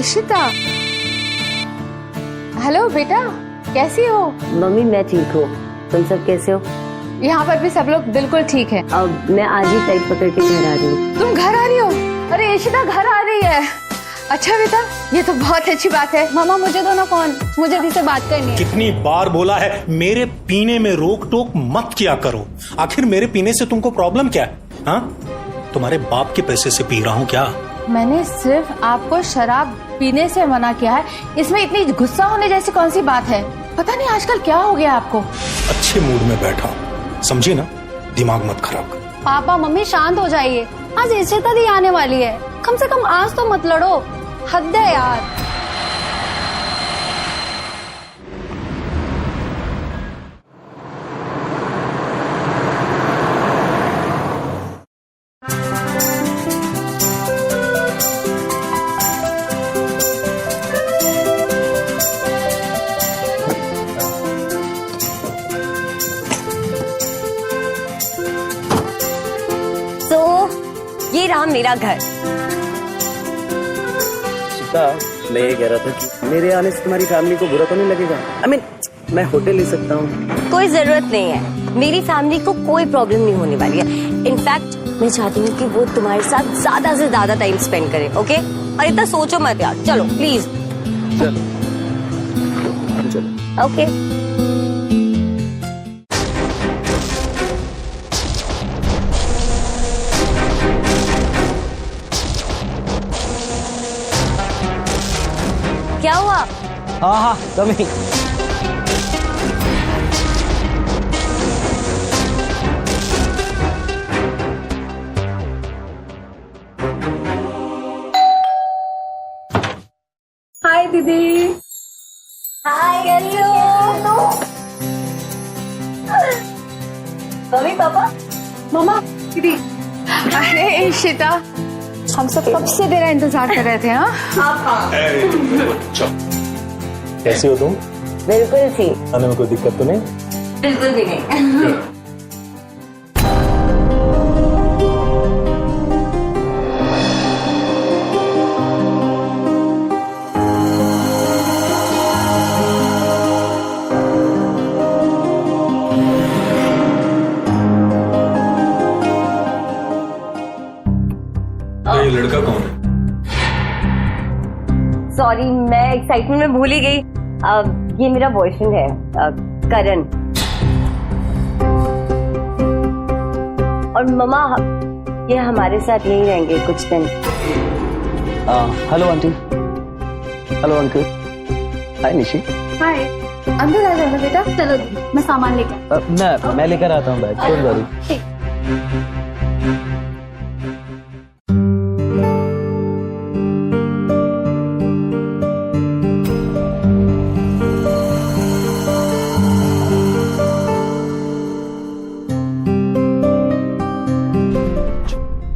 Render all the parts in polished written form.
Ishita, hello बेटा, कैसी हो? मम्मी मैं ठीक हूँ, तुम सब कैसे हो? यहाँ पर भी सब लोग बिल्कुल ठीक है। अब मैं आज ही फ्लाइट पकड़ के घर आ रही हूँ। तुम घर आ रही हो? अरे इशिता घर आ रही है। अच्छा बेटा, ये तो बहुत अच्छी बात है। मामा मुझे दो ना फोन, मुझे दी से बात करनी है। कितनी बार बोला है मेरे पीने में रोक टोक मत किया करो। आखिर मेरे पीने से तुमको प्रॉब्लम क्या है? हाँ, तुम्हारे बाप के पैसे से पी रहा हूँ क्या? मैंने सिर्फ आपको शराब पीने से मना किया है, इसमें इतनी गुस्सा होने जैसी कौन सी बात है? पता नहीं आजकल क्या हो गया आपको। अच्छे मूड में बैठा हूँ, समझी ना, दिमाग मत खराब कर। पापा मम्मी शांत हो जाइए, आज इशिता दी आने वाली है, कम से कम आज तो मत लड़ो। हद है यार। ये रहा मेरा घर। मैं ये कह रहा था कि मेरे आने से तुम्हारी फैमिली को बुरा तो नहीं लगेगा? मैं होटल ले सकता हूँ। कोई जरूरत नहीं है, मेरी फैमिली को कोई प्रॉब्लम नहीं होने वाली है। इनफैक्ट मैं चाहती हूँ कि वो तुम्हारे साथ ज्यादा से ज्यादा टाइम स्पेंड करे, ओके? और इतना सोचो मत यार, चलो प्लीज। चलो ओके। क्या हुआ? हाँ कमी। हाय दीदी। Hi hello. Mummy papa. मामा दीदी। अरे इशिता, हम सब कब से तेरा इंतजार कर रहे थे। हाँ कैसी हो तुम? बिल्कुल ठीक। आने में कोई दिक्कत तो नहीं? बिल्कुल भी नहीं। ये लड़का कौन है? सॉरी, मैं एक्साइटमेंट में भूल ही गई। ये मेरा बॉयफ्रेंड है, करण। और ममा ये हमारे साथ यहीं रहेंगे कुछ दिन। Hello auntie. Hello uncle. Hi Nishi. Hi, अंदर आ जाओ ना बेटा। चलो मैं सामान लेकर। मैं लेकर आता हूँ बैग, डोंट वरी। ठीक।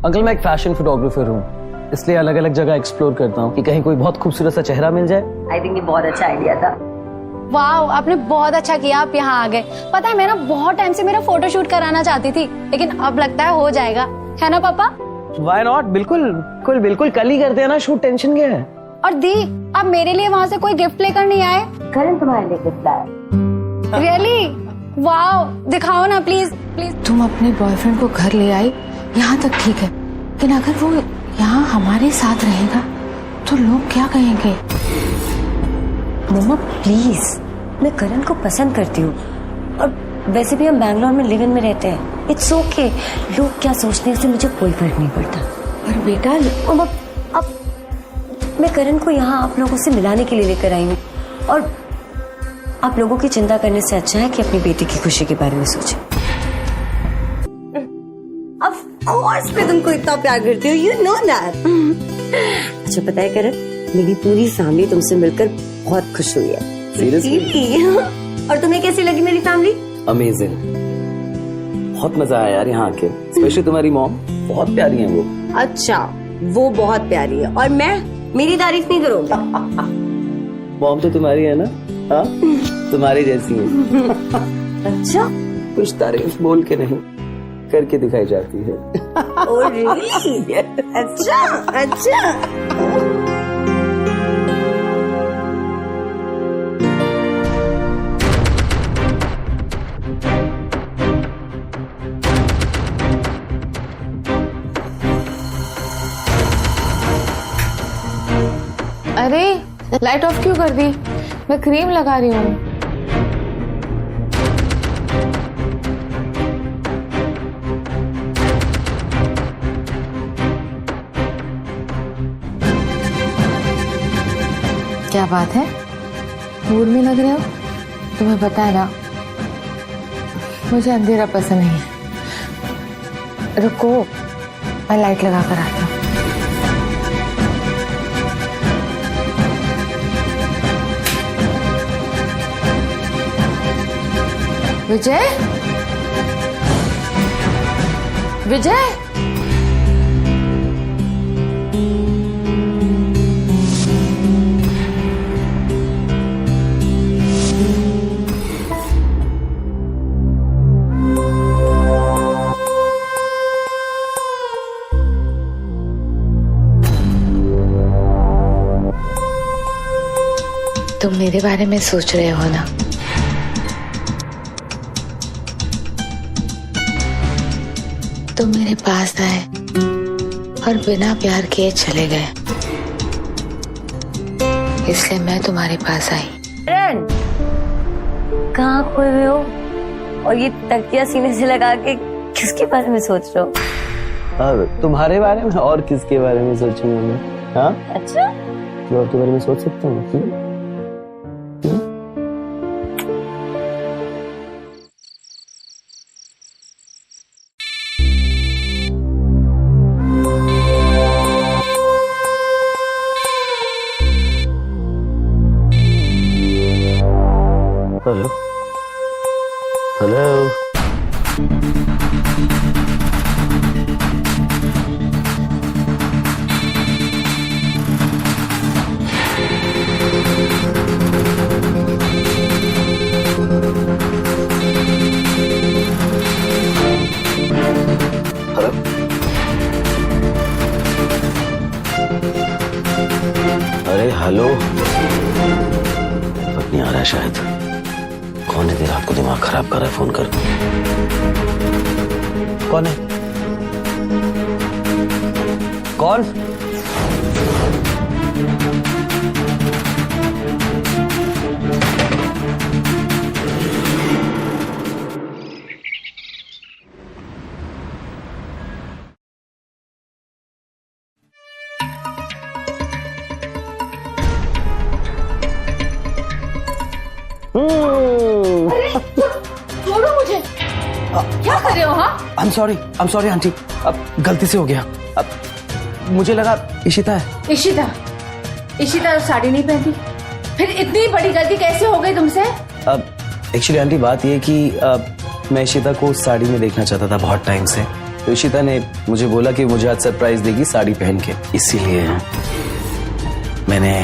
अंकल मैं एक फैशन फोटोग्राफर हूँ, इसलिए अलग अलग जगह एक्सप्लोर करता हूँ कि कहीं कोई बहुत खूबसूरत सा चेहरा मिल जाए। आई थिंक ये बहुत अच्छा आइडिया था। वाह, आपने बहुत अच्छा किया, आप यहाँ आ गए। पता है मैं ना बहुत टाइम से मेरा फोटो शूट कराना चाहती थी, लेकिन अब लगता है हो जाएगा, है ना पापा? Why not? बिल्कुल बिल्कुल बिल्कुल, कल ही करते हैं ना शूट, टेंशन क्या है? और दी, आप मेरे लिए वहाँ से कोई गिफ्ट लेकर नहीं आए? करण तुम्हारे लिए गिफ्ट लाया। रियली? वाह, दिखाओ ना प्लीज प्लीज। तुम अपने बॉयफ्रेंड को घर ले आई, यहाँ तक ठीक है, लेकिन अगर वो यहाँ हमारे साथ रहेगा तो लोग क्या कहेंगे? मम्मा प्लीज, मैं करण को पसंद करती हूँ, और वैसे भी हम बैंगलोर में लिव इन में रहते हैं। इट्स ओके, लोग क्या सोचते हैं इससे मुझे कोई फर्क नहीं पड़ता। पर बेटा अब मैं करण को यहाँ आप लोगों से मिलाने के लिए लेकर आई हूँ, और आप लोगों की चिंता करने से अच्छा है कि अपनी बेटी की खुशी के बारे में सोचें। ऑफ कोर्स मैं तुमको इतना प्यार करती हूँ, यू नो दैट। अच्छा पता है करण, मेरी पूरी फैमिली तुमसे मिलकर बहुत खुश हुई है। सीरियसली? और तुम्हें कैसी लगी मेरी फैमिली? अमेजिंग, बहुत मजा आया यार यहाँ आके, स्पेशली तुम्हारी मॉम बहुत प्यारी है वो। अच्छा, वो बहुत प्यारी है, और मैं मेरी तारीफ नहीं करूँगी। मॉम तो तुम्हारी है ना? हाँ, तुम्हारी जैसी है। अच्छा, कुछ तारीफ बोल के नहीं, करके दिखाई जाती है। Oh really? अच्छा अच्छा। अरे लाइट ऑफ क्यों कर दी? मैं क्रीम लगा रही हूँ। क्या बात है, मूड में लग रहे हो? तुम्हें पता है ना, मुझे अंधेरा पसंद नहीं है। रुको, मैं लाइट लगा कर आती हूँ। विजय, विजय, तुम मेरे बारे में सोच रहे हो ना? तुम मेरे पास आए और बिना प्यार किए चले गए, इसलिए मैं तुम्हारे पास आई। करण, कहाँ खोए हुए हो? और ये तकिया सीने से लगा के किसके बारे में सोच रहे हो? तुम्हारे बारे में, और किसके बारे में सोचूंगा मैं? हाँ, अच्छा, तो और के बारे में सोच सकता हूँ। हेलो हेलो, हेलो, अरे हेलो, अब नहीं आ रहा है शायद। कौन है तेरा, आपको दिमाग खराब कर रहा है? फोन कर। कौन है? कौन? छोड़ो मुझे, क्या कर रहे हो? हाँ, आई एम सॉरी आंटी, अब गलती से हो गया। अब मुझे लगा इशिता है। इशिता साड़ी नहीं पहनती, फिर इतनी बड़ी गलती कैसे हो गई तुमसे? अब एक्चुअली आंटी बात ये कि मैं इशिता को साड़ी में देखना चाहता था बहुत टाइम से, तो इशिता ने मुझे बोला कि मुझे आज सरप्राइज देगी साड़ी पहन के, इसीलिए मैंने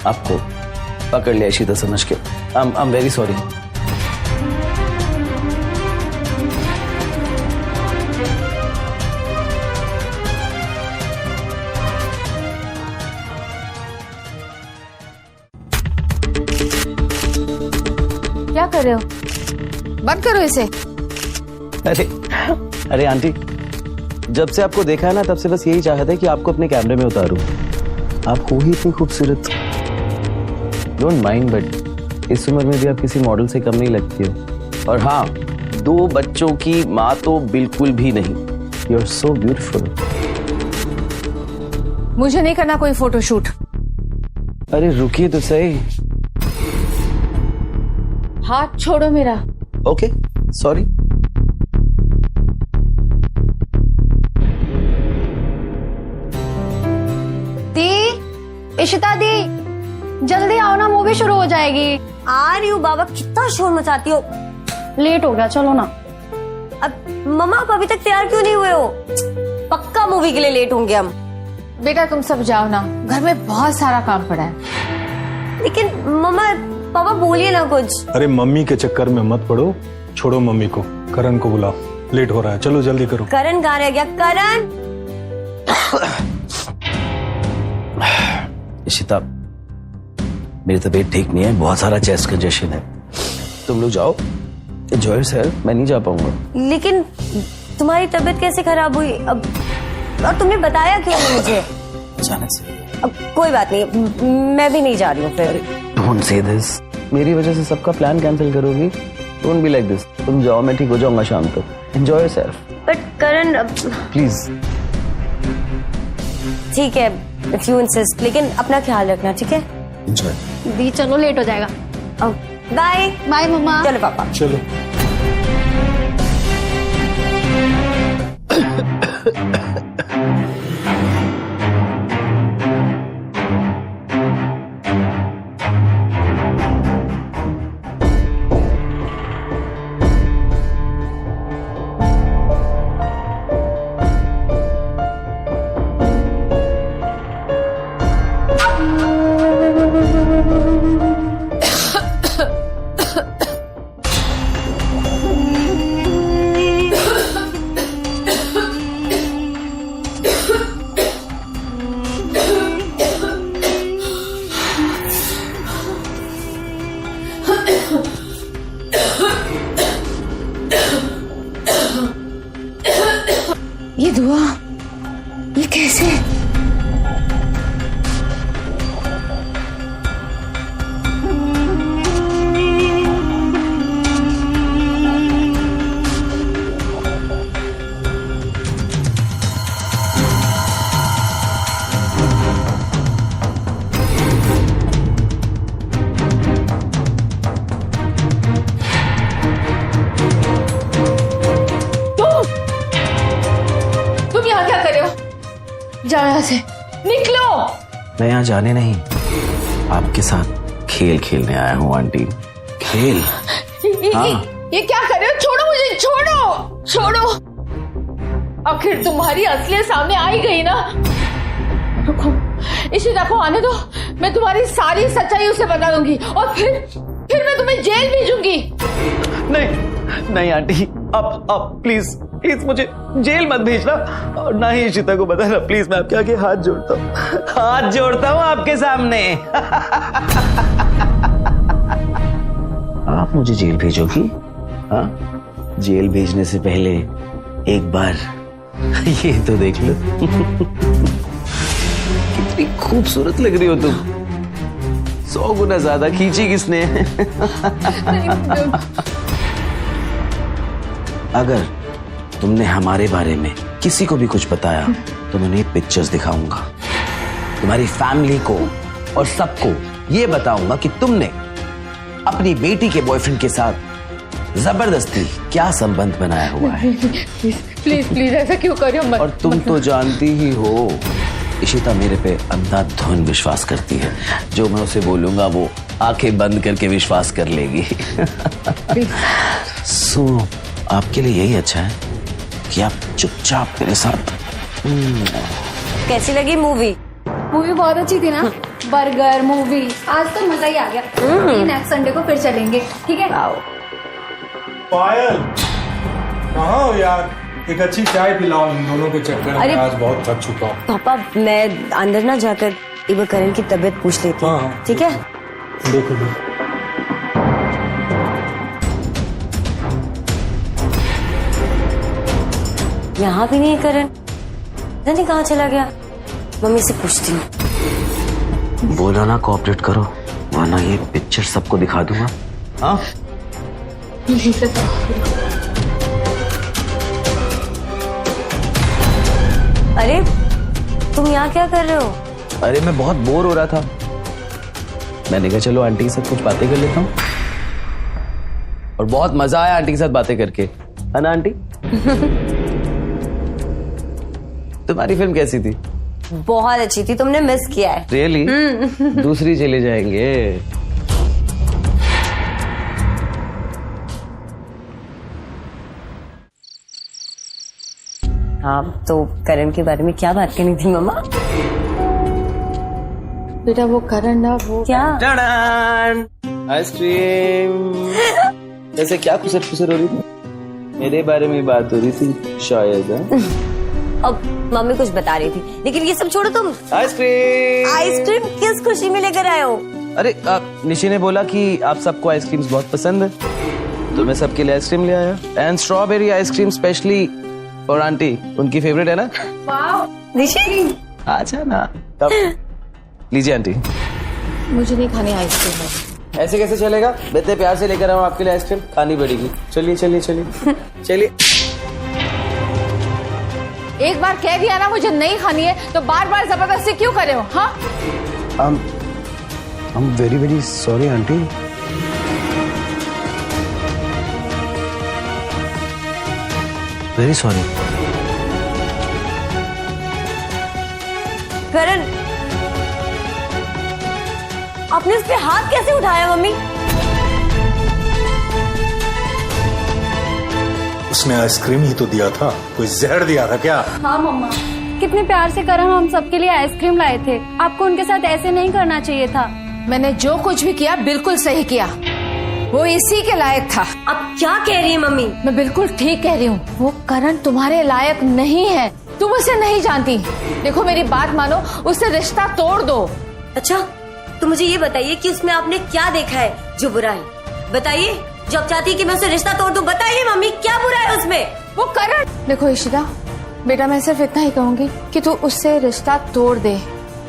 आपको पकड़ लिया इशिता समझ के। I am very sorry. क्या कर रहे हो? बंद करो इसे। अरे आंटी, जब से आपको देखा है ना तब से बस यही चाहता है कि आपको अपने कैमरे में उतारूं। आप हो ही इतनी खूबसूरत। डोंट माइंड, बट इस उम्र में भी आप किसी मॉडल से कम नहीं लगती हो। और हाँ, 2 बच्चों की माँ तो बिल्कुल भी नहीं। You are so beautiful. मुझे नहीं करना कोई फोटोशूट। अरे रुकिए तो सही। हाथ छोड़ो मेरा। Okay, sorry. दी, इशिता दी, जल्दी आओ ना, मूवी शुरू हो जाएगी। आ रही हूँ बाबा, कितना शोर मचाती हो। लेट हो गया, चलो ना। अब मम्मा आप अभी तक तैयार क्यों नहीं हुए हो? पक्का मूवी के लिए लेट होंगे हम। बेटा तुम सब जाओ ना, घर में बहुत सारा काम पड़ा है। लेकिन मम्मा, पापा बोलिए ना कुछ। अरे मम्मी के चक्कर में मत पड़ो, छोड़ो मम्मी को, करण को बुलाओ, लेट हो रहा है, चलो जल्दी करो। करण कहाँ रह गया? करण! इशिता, मेरी तबीयत ठीक नहीं है, बहुत सारा चेस्ट कंजेशन है। तुम लोग जाओ, एंजॉय योरसेल्फ, मैं नहीं जा पाऊंगा। लेकिन तुम्हारी तबीयत कैसे खराब हुई अब? और तुमने बताया क्यों नहीं मुझे? अचानक से। अब कोई बात नहीं, मैं भी नहीं जा रही हूँ फिर। Don't say this. मेरी वजह से सबका प्लान कैंसिल करोगी? Don't be like this. तुम जाओ, मैं ठीक हो जाऊंगा शाम तक। Enjoy yourself. But Karan, please. ठीक है, इफ यू इंसिस्ट, लेकिन अपना ख्याल रखना, ठीक है? एंजॉय। दी चलो, लेट हो जाएगा। बाय। बाय मम्मा। चलो पापा। चलो। ये दुआ, ये कैसे? जाओ यहाँ से, निकलो। मैं यहाँ जाने नहीं, आपके साथ खेल खेलने आया हूँ आंटी। खेल? ये क्या कर रहे हो? छोड़ो मुझे, छोड़ो छोड़ो। आखिर तुम्हारी असलियत सामने आ ही गई ना। रुको, इशिता को आने दो, मैं तुम्हारी सारी सच्चाई उसे बता दूंगी और फिर मैं तुम्हें जेल भेजूंगी। नहीं नहीं आंटी, अब प्लीज प्लीज मुझे जेल मत भेजना, और ना ही इशिता को बताना प्लीज। मैं आपके आगे हाथ जोड़ता हूँ आपके सामने। आप मुझे जेल भेजोगी? हाँ, जेल भेजने से पहले एक बार ये तो देख लो। कितनी खूबसूरत लग रही हो तुम। 100 गुना ज्यादा खींची किसने? अगर तुमने हमारे बारे में किसी को भी कुछ बताया तो मैं उन्हें पिक्चर्स दिखाऊंगा, तुम्हारी फैमिली को और सबको ये बताऊंगा कि तुमने अपनी बेटी के बॉयफ्रेंड के साथ जबरदस्ती क्या संबंध बनाया हुआ है। प्लीज प्लीज ऐसा क्यों कर रहे हो? और तुम तो जानती ही हो इशिता मेरे पे अंधाधुन विश्वास करती है। जो मैं उसे बोलूंगा वो आंखें बंद करके विश्वास कर लेगी। सो आपके लिए यही अच्छा है कि आप चुपचाप मेरे साथ। कैसी लगी मूवी? मूवी बहुत अच्छी थी ना। बर्गर मूवी, आज तो मजा ही आ गया। नेक्स्ट संडे को फिर चलेंगे, ठीक है? पायल कहाँ हो यार? एक अच्छी चाय पिलाओ इन दोनों के चक्कर में। आज बहुत थक चुका हूँ। पापा मैं अंदर ना जाकर एक बार करण की तबीयत पूछ लेती हूँ। हाँ। ठीक है? देखो यहाँ भी नहीं है करण, जाने कहाँ चला गया। मम्मी से पूछती हूँ। बोला ना कोऑपरेट करो, वरना ये पिक्चर सबको दिखा दूंगा। हाँ अरे तुम यहाँ क्या कर रहे हो? अरे मैं बहुत बोर हो रहा था, मैंने कहा चलो आंटी के साथ कुछ बातें कर लेता हूँ। और बहुत मजा आया आंटी के साथ बातें करके, है ना आंटी? तुम्हारी फिल्म कैसी थी? बहुत अच्छी थी, तुमने मिस किया है। रियली? दूसरी चले जाएंगे। हाँ तो करण के बारे में क्या बात करनी थी मम्मा? बेटा वो करण ना वो क्या? आइसक्रीम। ऐसे क्या खुसर खुसर हो रही थी? मेरे बारे में बात हो रही थी शायद। अब मम्मी कुछ बता रही थी, लेकिन ये सब छोड़ो तुम। आइसक्रीम। आइसक्रीम किस खुशी में लेकर आए हो? अरे निशी ने बोला कि आप सबको आइसक्रीम बहुत पसंद है, तो मैं सबके लिए आइसक्रीम ले आया। And strawberry ice cream specially for aunty, उनकी फेवरेट है ना? वाह निशी अच्छा ना, तब लीजिए आंटी। मुझे नहीं खानी आइसक्रीम। ऐसे कैसे चलेगा? इतने प्यार से लेकर आऊं आपके लिए आइसक्रीम, खानी पड़ेगी। चलिए चलिए चलिए चलिए। एक बार कह दिया ना मुझे नहीं खानी है, तो बार बार जबरदस्ती क्यों कर रहे हो? हाँ I'm very very sorry auntie. Very sorry. Karan आपने उस पे हाथ कैसे उठाया मम्मी? उसने आइसक्रीम ही तो दिया था, कोई जहर दिया था क्या? हाँ मम्मा, कितने प्यार से करण हम सबके लिए आइसक्रीम लाए थे। आपको उनके साथ ऐसे नहीं करना चाहिए था। मैंने जो कुछ भी किया बिल्कुल सही किया, वो इसी के लायक था। अब क्या कह रही है मम्मी? मैं बिल्कुल ठीक कह रही हूँ, वो करण तुम्हारे लायक नहीं है, तुम उसे नहीं जानती। देखो मेरी बात मानो, उससे रिश्ता तोड़ दो। अच्छा तो मुझे ये बताइए कि उसमें आपने क्या देखा है जो बुरा है? बताइए, जो आप चाहती है कि मैं उसे रिश्ता तोड़ दूं, बताइए मम्मी क्या बुरा है उसमें? वो करण, देखो इशिता बेटा, मैं सिर्फ इतना ही कहूंगी कि तू उससे रिश्ता तोड़ दे।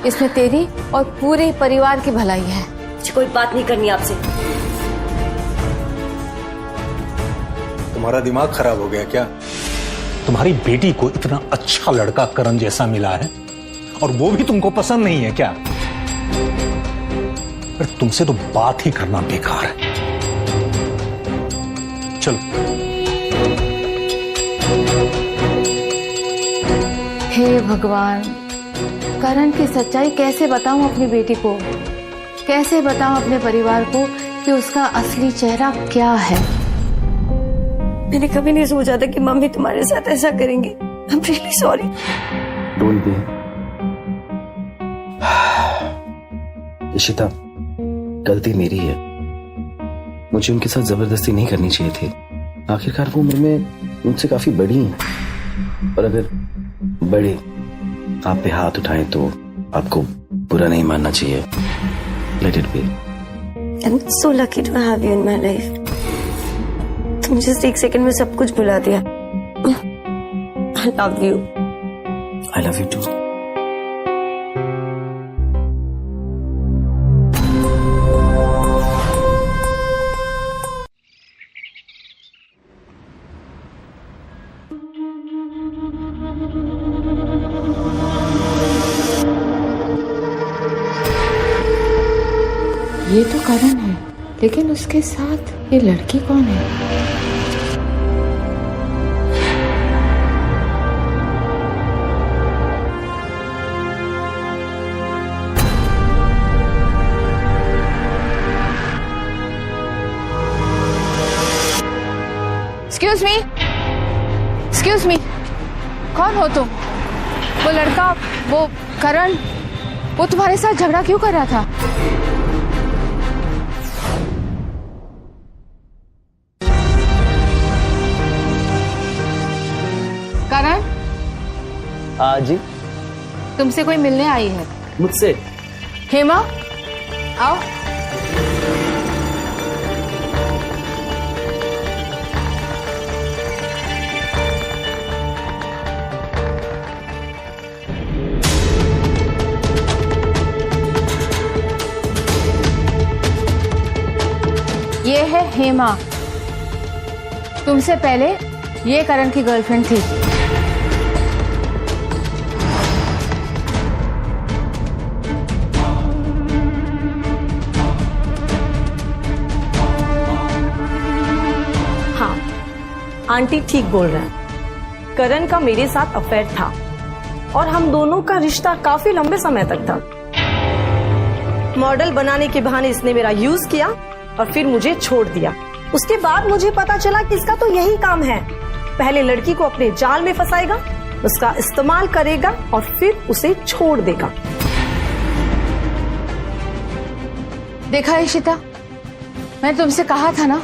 इसमें तेरी और पूरे परिवार की भलाई है। मुझे कोई बात नहीं करनी आपसे। तुम्हारा दिमाग खराब हो गया क्या? तुम्हारी बेटी को इतना अच्छा लड़का करण जैसा मिला है और वो भी तुमको पसंद नहीं है क्या? पर तुमसे तो बात ही करना बेकार है। चलो। हे भगवान, करण की सच्चाई कैसे बताऊं अपनी बेटी को, कैसे बताऊं अपने परिवार को कि उसका असली चेहरा क्या है। मैंने कभी नहीं सोचा था कि मम्मी तुम्हारे साथ ऐसा करेंगी। I'm really sorry. Don't be. Ishita, गलती मेरी है, मुझे उनके साथ जबरदस्ती नहीं करनी चाहिए थी। आखिरकार वो उम्र में मुझसे काफी बड़ी हैं, और अगर बड़े आप पे हाथ उठाएं तो आपको बुरा नहीं मानना चाहिए। Let it be. I'm so lucky to have you in my life. तुम जस्ट एक सेकंड में सब कुछ भुला दिया। I love you. I love you too. ये तो करण है। लेकिन उसके साथ ये लड़की कौन है? एक्सक्यूज मी, कौन हो तुम? वो लड़का, वो करण, वो तुम्हारे साथ झगड़ा क्यों कर रहा था? करण, हाँ जी। तुमसे कोई मिलने आई है। मुझसे? हेमा, आओ। ये है हेमा, तुमसे पहले ये करण की गर्लफ्रेंड थी। हाँ, आंटी ठीक बोल रहा है। करण का मेरे साथ अफेयर था और हम दोनों का रिश्ता काफी लंबे समय तक था। मॉडल बनाने के बहाने इसने मेरा यूज किया और फिर मुझे छोड़ दिया। उसके बाद मुझे पता चला कि इसका तो यही काम है, पहले लड़की को अपने जाल में फंसाएगा, उसका इस्तेमाल करेगा और फिर उसे छोड़ देगा। देखा इशिता, मैं तुमसे कहा था ना,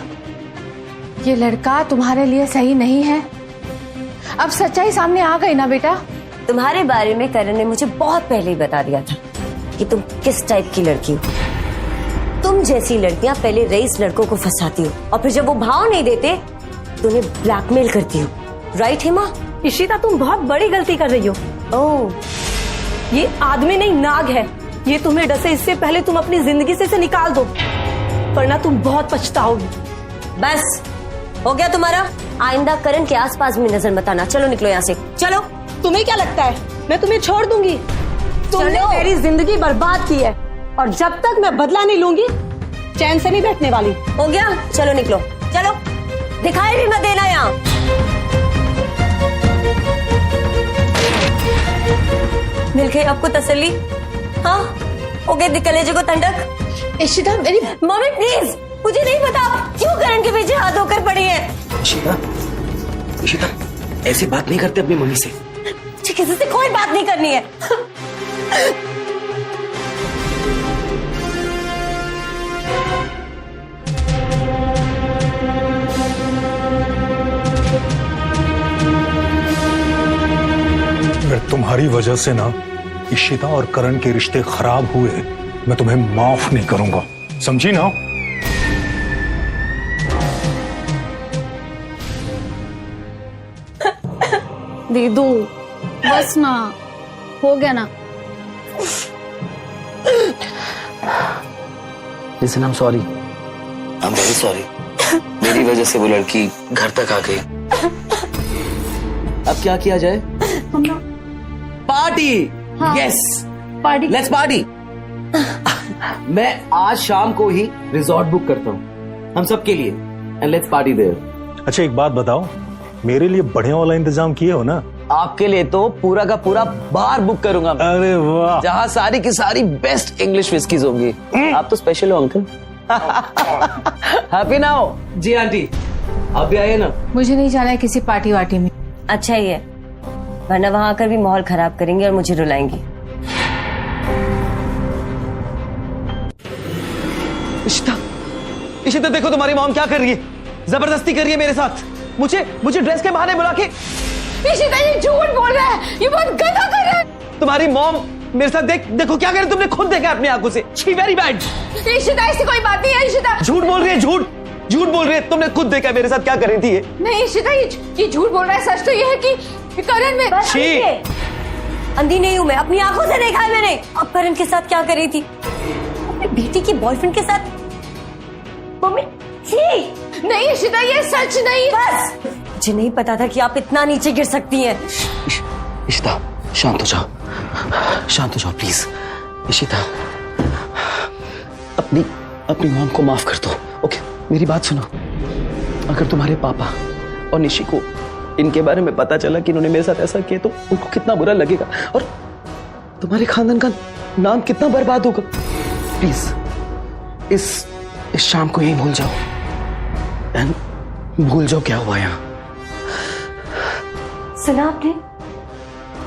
ये लड़का तुम्हारे लिए सही नहीं है। अब सच्चाई सामने आ गई ना बेटा। तुम्हारे बारे में करण ने मुझे बहुत पहले ही बता दिया था कि तुम किस टाइप की लड़की हो। तुम जैसी लड़कियां पहले रईस लड़कों को फंसाती हो और फिर जब वो भाव नहीं देते तो उन्हें ब्लैकमेल करती हो। राइट हेमा? इशिता, तुम बहुत बड़ी गलती कर रही हो। ओह, ये आदमी नहीं, नाग है। ये तुम्हें डसे इससे पहले तुम अपनी जिंदगी से इसे निकाल दो, वरना तुम बहुत पछताओगी। बस हो गया तुम्हारा। आइंदा करण के आसपास भी नजर मत आना। चलो निकलो यहाँ से, चलो। तुम्हें क्या लगता है मैं तुम्हें छोड़ दूंगी? तुमने चलो। मेरी जिंदगी बर्बाद की है और जब तक मैं बदला नहीं लूंगी चैन से नहीं बैठने वाली। हो गया, चलो निकलो, चलो। दिखाई भी मत देना यहाँ। मिल गई आपको तसल्ली? हाँ, हो गए कलेजे को ठंडक? इशिता, मेरी मम्मी प्लीज, मुझे नहीं पता क्यों करण के पीछे हाथ होकर पड़ी है। इशिता, इशिता, ऐसी बात नहीं करते अपनी मम्मी से। मुझे किसी से कोई बात नहीं करनी है। अगर तुम्हारी वजह से ना इशिता और करण के रिश्ते खराब हुए, मैं तुम्हें माफ नहीं करूंगा, समझी ना? दीदू, बस ना, हो गया ना। Listen, I'm sorry. I'm very sorry. मेरी वजह से वो लड़की घर तक आ गई। अब क्या किया जाए? Party! Yes, party? Let's party. मैं आज शाम को ही रिजॉर्ट बुक करता हूँ हम सब के लिए, एंड लेट्स पार्टी देयर। अच्छा एक बात बताओ, मेरे लिए बढ़िया वाला इंतजाम किए हो ना? आपके लिए तो पूरा का पूरा बार बुक करूंगा, अरे वाह, जहाँ सारी की सारी बेस्ट इंग्लिश विस्कीज होंगी। आप तो स्पेशल हो अंकल। Happy now? जी आंटी, आप भी आइए ना। मुझे नहीं जाना है किसी पार्टी वार्टी में। अच्छा ही है, वरना वहां आकर भी माहौल खराब करेंगे और मुझे रुलाएंगी। इशिता, इशिता देखो तुम्हारी मॉम क्या कर रही है, जबरदस्ती कर रही है मेरे साथ। मुझे ड्रेस के बहाने बुला के। इशिता, ये झूठ बोल रहा है, ये बहुत गंदा कर रहा है। तुम्हारी मॉम मेरे साथ देखो क्या कर रही, तुमने खुद देखा अपनी आंखों से। She very bad. इशिता, ऐसी कोई बात नहीं है। इशिता झूठ बोल रही है, झूठ बोल रही है। तुमने खुद देखा मेरे साथ क्या कर रही थी ये। नहीं इशिता, ये झूठ बोल रहा है। सच तो ये है कि करण में शी, अंधी नहीं हूं मैं, अपनी आंखों से देखा है मैंने। अब करण के साथ क्या कर रही थी? अपनी बेटी के बॉयफ्रेंड के साथ। मम्मी छी! नहीं इशिता, ये सच नहीं। बस, मुझे नहीं पता था कि आप इतना नीचे गिर सकती हैं। इशिता शांत हो जाओ, शांत हो जाओ प्लीज। इशिता, अपनी मॉम को माफ कर दो। ओके, मेरी बात सुनो। अगर तुम्हारे पापा और निशी को इनके बारे में पता चला कि इन्होंने मेरे साथ ऐसा किया तो उनको कितना बुरा लगेगा और तुम्हारे खानदान का नाम कितना बर्बाद होगा। प्लीज इस शाम को यही भूल जाओ एंड भूल जाओ क्या हुआ यहाँ। सुना आपने?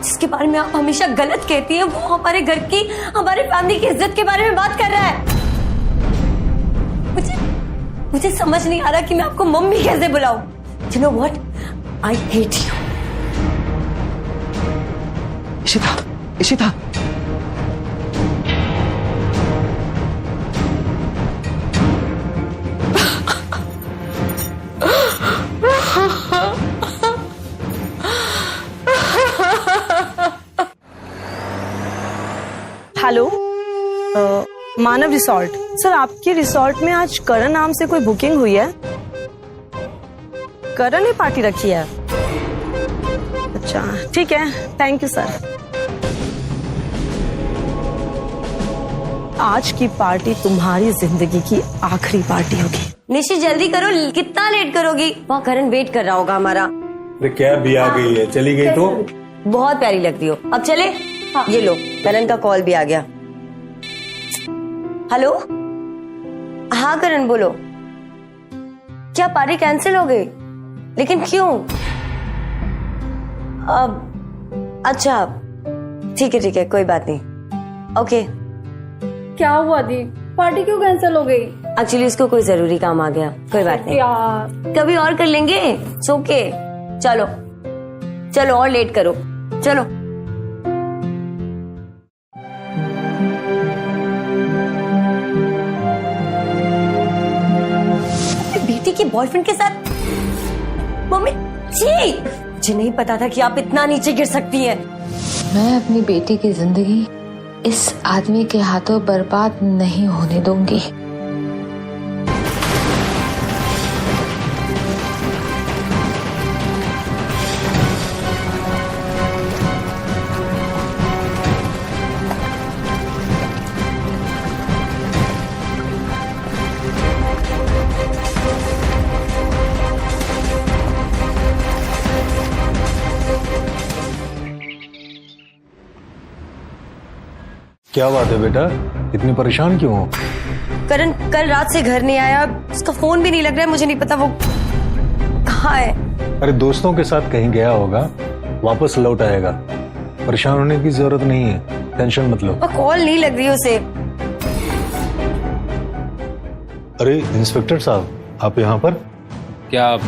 जिसके बारे में आप हमेशा गलत कहती हैं वो हमारे घर की, हमारे फैमिली की इज्जत के बारे में बात कर रहा है। मुझे समझ नहीं आ रहा कि मैं आपको मम्मी कैसे बुलाऊं। You know what? I hate you. Ishita, Ishita, hello, Manav resort. Sir, आपके रिसोर्ट में आज करण नाम से कोई बुकिंग हुई है? करण ने पार्टी रखी है? अच्छा, ठीक है, थैंक यू सर। आज की पार्टी तुम्हारी जिंदगी की आखिरी पार्टी होगी। निशी जल्दी करो, कितना लेट करोगी? वहाँ करण वेट कर रहा होगा हमारा। कैब भी आ गई है, चली गई तो बहुत प्यारी लगती हो। अब चले? हाँ। ये लो, करण का कॉल भी आ गया। हेलो, हाँ करण बोलो। क्या पार्टी कैंसिल हो गई? लेकिन क्यों? अब अच्छा, ठीक है, कोई बात नहीं। ओके। क्या हुआ दी? पार्टी क्यों कैंसिल हो गई? एक्चुअली उसको कोई जरूरी काम आ गया। कोई बात नहीं यार, कभी और कर लेंगे। ओके, चलो चलो और लेट करो, चलो। बेटी के बॉयफ्रेंड के साथ? मम्मी जी, मुझे नहीं पता था कि आप इतना नीचे गिर सकती हैं। मैं अपनी बेटी की जिंदगी इस आदमी के हाथों बर्बाद नहीं होने दूंगी। क्या बात है बेटा, इतनी परेशान क्यों हो? करण कल रात से घर नहीं आया, उसका फोन भी नहीं लग रहा है। मुझे नहीं पता वो कहाँ है। अरे दोस्तों के साथ कहीं गया होगा, वापस लौट आएगा। परेशान होने की जरूरत नहीं है, टेंशन मत लो। कॉल नहीं लग रही उसे। अरे इंस्पेक्टर साहब, आप यहाँ पर? क्या आप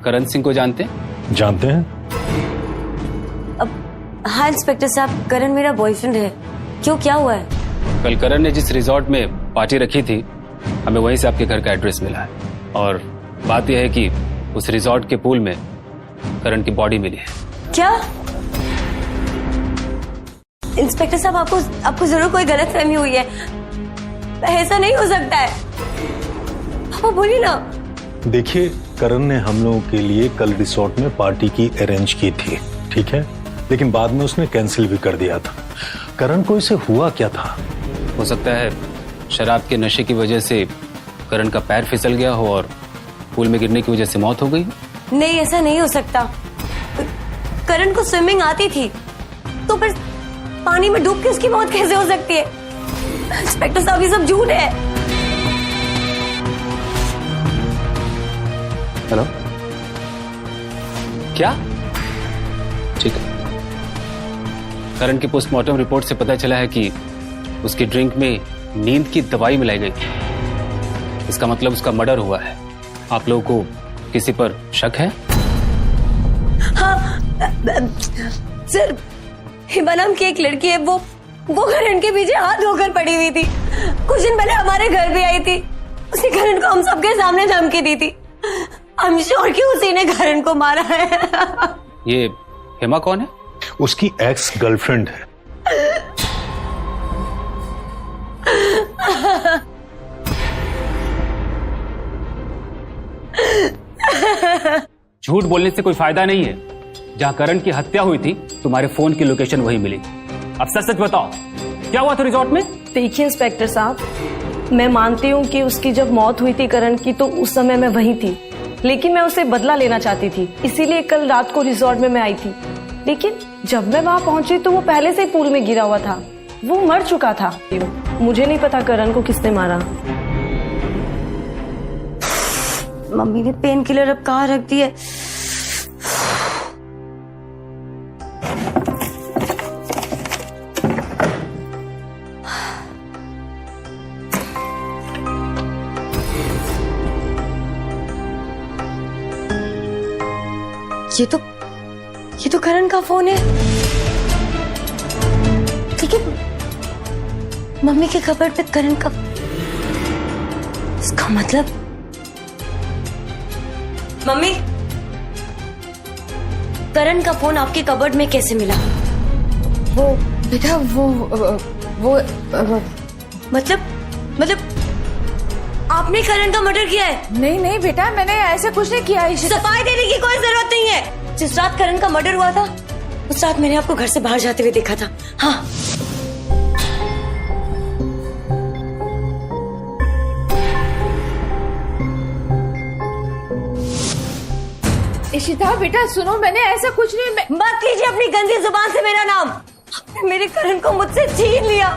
करण सिंह को जानते हैं? जानते हैं? हाँ इंस्पेक्टर साहब, करण मेरा बॉयफ्रेंड है। क्यों, क्या हुआ है? कल करण ने जिस रिजॉर्ट में पार्टी रखी थी, हमें वहीं से आपके घर का एड्रेस मिला है। और बात यह है कि उस रिजॉर्ट के पूल में करण की बॉडी मिली है। क्या? इंस्पेक्टर साहब, आपको जरूर कोई गलतफहमी हुई है। ऐसा नहीं हो सकता है। पापा बोलिए ना। देखिए, करण ने हम लोगों के लिए कल रिसोर्ट में पार्टी की अरेंज की थी, ठीक है, लेकिन बाद में उसने कैंसिल भी कर दिया था। करण को इसे हुआ क्या था? हो सकता है शराब के नशे की वजह से करण का पैर फिसल गया हो और पूल में गिरने की वजह से मौत हो गई। नहीं, ऐसा नहीं हो सकता। करण को स्विमिंग आती थी, तो फिर पानी में डूब के उसकी मौत कैसे हो सकती है? इंस्पेक्टर साहब, ये सब झूठ है। हेलो, क्या? ठीक है। करण की पोस्टमार्टम रिपोर्ट से पता चला है कि उसकी ड्रिंक में नींद की दवाई मिलाई गई थी। इसका मतलब उसका मर्डर हुआ है। आप लोगों को किसी पर शक है? हाँ सर, हिमा नाम की एक लड़की है, वो करण के पीछे हाथ धोकर पड़ी हुई थी। कुछ दिन पहले हमारे घर भी आई थी। उसने करण को हम सबके सामने धमकी दी थी। आई एम श्योर कि उसी ने करण को मारा है। ये हिमा कौन है? उसकी एक्स गर्लफ्रेंड है। झूठ बोलने से कोई फायदा नहीं है। जहां करण की हत्या हुई थी, तुम्हारे फोन की लोकेशन वही मिली। अब सच सच बताओ, क्या हुआ था रिजॉर्ट में? देखिए इंस्पेक्टर साहब, मैं मानती हूँ कि उसकी जब मौत हुई थी करण की तो उस समय मैं वहीं थी, लेकिन मैं उसे बदला लेना चाहती थी, इसीलिए कल रात को रिजॉर्ट में मैं आई थी। लेकिन जब मैं वहां पहुंची तो वो पहले से ही पूल में गिरा हुआ था, वो मर चुका था। मुझे नहीं पता करण को किसने मारा। मम्मी ने पेन किलर अब कहाँ रख दी है? ये तो करण का फोन है। लेकिन मम्मी के कबर्ड पे करण का, इसका मतलब मम्मी, करण का फोन आपके कबर्ड में कैसे मिला? वो बेटा मतलब आपने करण का मर्डर किया है? नहीं बेटा, मैंने ऐसा कुछ नहीं किया। सफाई देने की कोई जरूरत नहीं है। जिस रात करण का मर्डर हुआ था उस रात मैंने आपको घर से बाहर जाते हुए देखा था। हाँ, इशिता बेटा सुनो, मैंने ऐसा कुछ नहीं। मत लीजिए अपनी गंदी जुबान से मेरा नाम। आपने मेरे करण को मुझसे छीन लिया।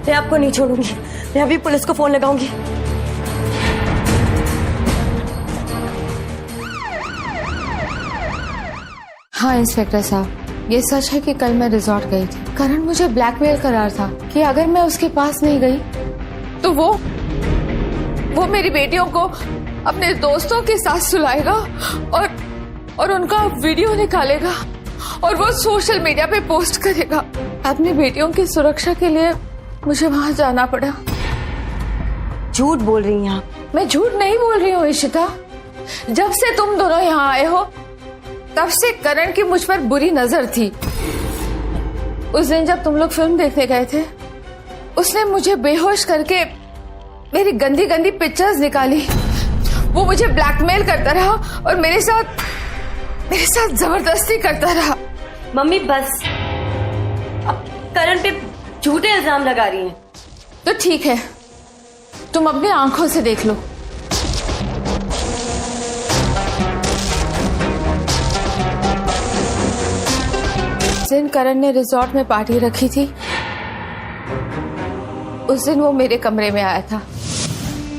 मैं आपको नहीं छोड़ूंगी। मैं अभी पुलिस को फोन लगाऊंगी। हाँ इंस्पेक्टर साहब, ये सच है कि कल मैं रिजॉर्ट गई थी। करण मुझे ब्लैकमेल कर रहा था कि अगर मैं उसके पास नहीं गई तो वो मेरी बेटियों को अपने दोस्तों के साथ सुलाएगा और उनका वीडियो निकालेगा और वो सोशल मीडिया पे पोस्ट करेगा। अपनी बेटियों की सुरक्षा के लिए मुझे वहां जाना पड़ा। झूठ बोल रही हैं आप? मैं झूठ नहीं बोल रही हूँ इशिता। जब से तुम दोनों यहाँ आए हो तब से करण की मुझ पर बुरी नजर थी। उस दिन जब तुम लोग फिल्म देखने गए थे, उसने मुझे बेहोश करके मेरी गंदी गंदी पिक्चर्स निकाली। वो मुझे ब्लैकमेल करता रहा और मेरे साथ जबरदस्ती करता रहा। मम्मी बस, अब करण पे झूठे इल्जाम लगा रही हैं। तो ठीक है, तुम अपनी आंखों से देख लो। जिस दिन करण ने रिजॉर्ट में पार्टी रखी थी उस दिन वो मेरे कमरे में आया था।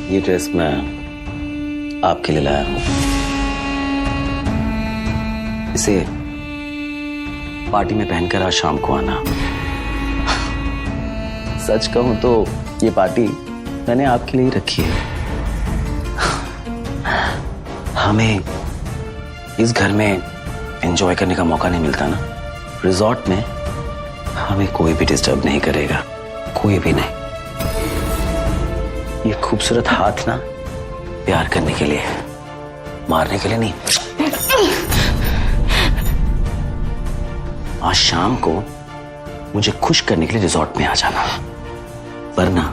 ये ड्रेस मैं आपके लिए लाया हूं। इसे पार्टी में पहनकर आज शाम को आना। सच कहूं तो ये पार्टी मैंने आपके लिए ही रखी है। हमें इस घर में एंजॉय करने का मौका नहीं मिलता ना। रिजॉर्ट में हमें कोई भी डिस्टर्ब नहीं करेगा, कोई भी नहीं। ये खूबसूरत हाथ ना प्यार करने के लिए, मारने के लिए नहीं। आज शाम को मुझे खुश करने के लिए रिजॉर्ट में आ जाना, वरना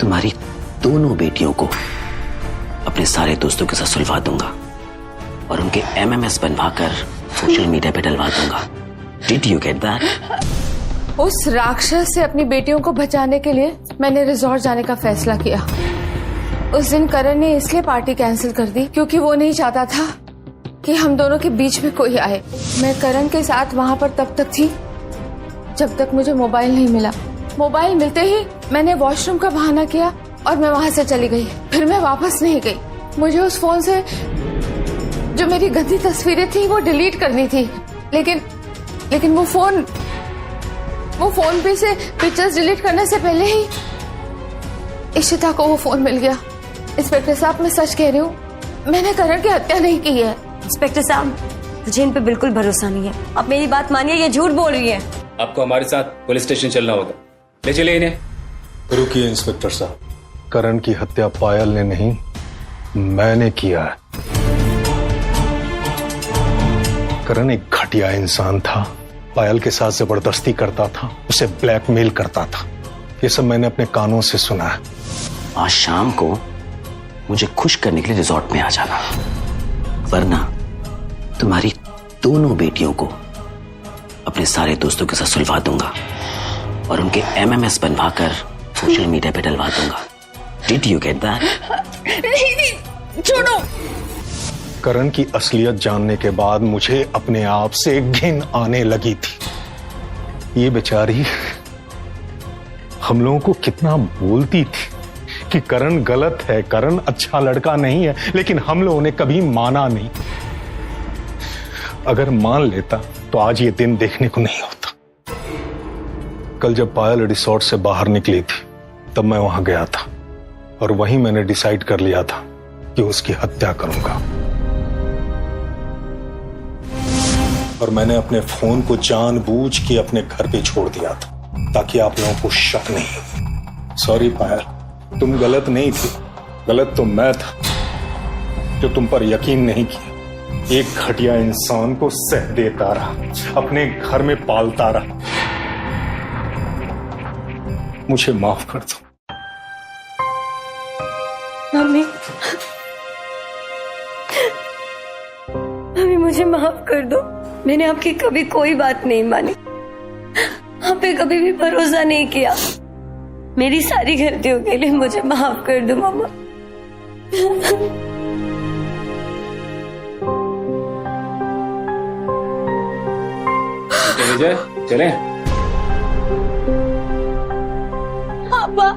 तुम्हारी दोनों बेटियों को अपने सारे दोस्तों के साथ सुलवा दूंगा और उनके MMS बनवाकर सोशल मीडिया पे डलवा दूंगा। Did you get that? उस राक्षस से अपनी बेटियों को बचाने के लिए मैंने रिजॉर्ट जाने का फैसला किया। उस दिन करण ने इसलिए पार्टी कैंसिल कर दी क्योंकि वो नहीं चाहता था कि हम दोनों के बीच में कोई आए। मैं करण के साथ वहां पर तब तक थी जब तक मुझे मोबाइल नहीं मिला। मोबाइल मिलते ही मैंने वॉशरूम का बहाना किया और मैं वहां से चली गई। फिर मैं वापस नहीं गई। मुझे उस फोन से जो मेरी गंदी तस्वीरें थी वो डिलीट करनी थी, लेकिन वो फोन पे से पिक्चर्स डिलीट करने से पहले ही इशिता को वो फोन मिल गया। इंस्पेक्टर साहब, मैं सच कह रही हूँ, मैंने करण की हत्या नहीं की है। इंस्पेक्टर साहब, मुझे इन पे बिल्कुल भरोसा नहीं है। आप मेरी बात मानिए, ये झूठ बोल रही है। आपको हमारे साथ पुलिस स्टेशन चलना होगा। ले चलिए इन्हें। रुकिए इंस्पेक्टर साहब, करण की हत्या पायल ने नहीं, मैंने किया है। करण एक घटिया इंसान था, पायल के साथ जबरदस्ती करता था, उसे ब्लैकमेल करता था। ये सब मैंने अपने कानों से सुना है। आज शाम को मुझे खुश करने के लिए रिजॉर्ट में आ जाना, वरना तुम्हारी दोनों बेटियों को अपने सारे दोस्तों के साथ सुलवा दूंगा और उनके MMS बनवाकर सोशल मीडिया पे डलवा दूंगा। Did you get that? नहीं, छोड़ो। करण की असलियत जानने के बाद मुझे अपने आप से घिन आने लगी थी। ये बेचारी हम लोगों को कितना बोलती थी कि करण गलत है, करण अच्छा लड़का नहीं है, लेकिन हम लोगों ने कभी माना नहीं। अगर मान लेता तो आज ये दिन देखने को नहीं होता। कल जब पायल रिसोर्ट से बाहर निकली थी तब मैं वहां गया था और वहीं मैंने डिसाइड कर लिया था कि उसकी हत्या करूंगा। और मैंने अपने फोन को जानबूझ के अपने घर पे छोड़ दिया था ताकि आप लोगों को शक नहीं हो। सॉरी पायल, तुम गलत नहीं थी, गलत तो मैं था जो तुम पर यकीन नहीं किया। एक घटिया इंसान को सह देता रहा, अपने घर में पालता रहा। मुझे माफ कर दो। मम्मी, मम्मी मुझे माफ कर दो। मैंने आपकी कभी कोई बात नहीं मानी, आप पे कभी भी भरोसा नहीं किया। मेरी सारी गलतियों के लिए मुझे माफ कर दो मम्मा। विजय, चलें? पापा